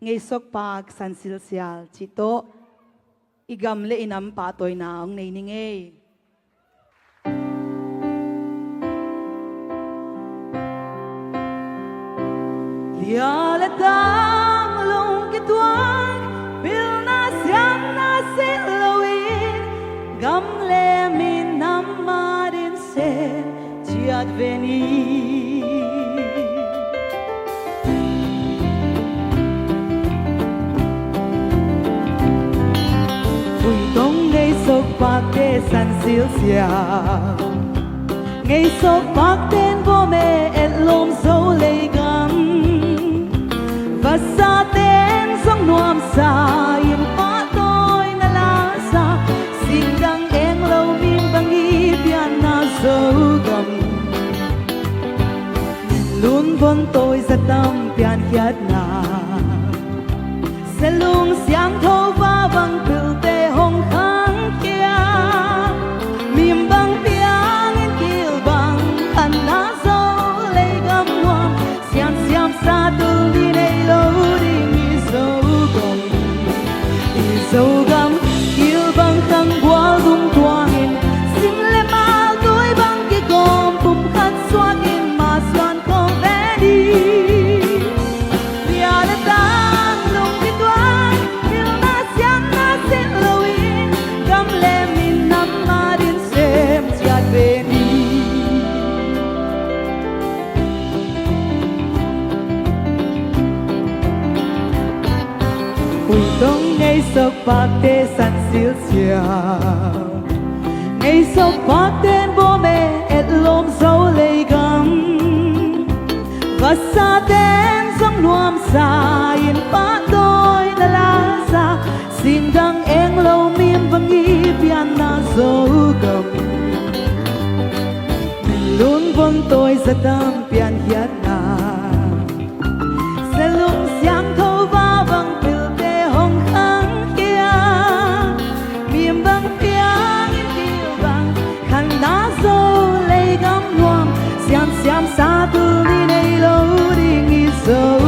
ngay sok pak san sil sial chito igam le inam pa toy na ang nei ni ngay lia la tang long ki tuang bil na siam na silowin gam le min nam ma din se chiat veni sốc bạc để san siêu xiao ngày sốc bạc tên bố mẹ et lom dấu lấy gam và xa tên sông nuam xa yên pa tôi na la xa xin đăng em lâu min bằng y pian na dấu gam luôn vốn tôi rất tâm pian khiết na sẽ luôn sáng thâu và vang từ tê hồng khang mìm băng piang in kill băng khăn lá dấu lấy gam loam xiam xiam xa từ đi đây lâu đi mi dấu gam kill băng khăn qua dung toang in sim le mal tôi băng kia com bum khăn xoa in mà xoan không bé đi nhà đã tan lung đi toang kill na xiam na xin lâu in gam le min nam ma din xem chiat về đi ui đông ngay sốc bạc tê san siêu chiao ngày sốc bạc tên bố mẹ et lom dấu lấy gam và xa tên sông nuam xa yên pa tôi na la xa xin đăng em lâu miêm vang y pian na dấu gam luôn vốn tôi rất tâm pian hiết na sẽ luôn sáng thâu va vang từ tê hồng khang kia miêm vang piang in kiêu vang khăn đá dâu lấy gam loam xiam xiam xa từ đi đây lâu đi nghi dấu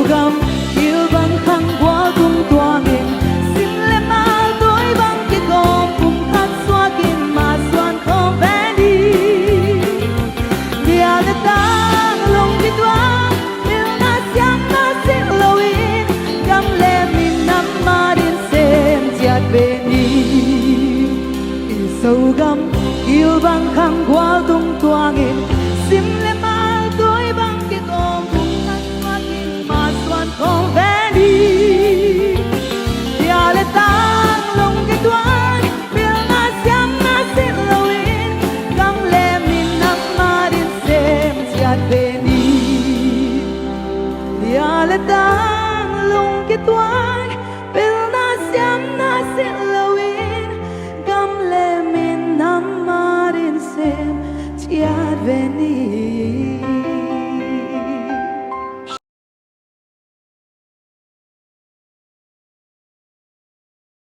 gam kiêu vang khăn qua cung toang in xin le mal tôi băng kia gom cùng khăn xoa kim mà xoan không bé đi dia le tang long đi toang bil na xiam na xin lâu in gam le min nam ma din xem chiat về đi dấu gam kiêu vang khăn qua cung toang in xin le mal tôi băng kia gom cùng khăn xoa kim mà xoan không bé đi dia le tang long cái toang bil na xiam na xin lâu in gam le min nam ma din xem chiat về đi dia le tang long cái toang bil na xiam na xin lâu in gam le min nam ma din xem chiat về đi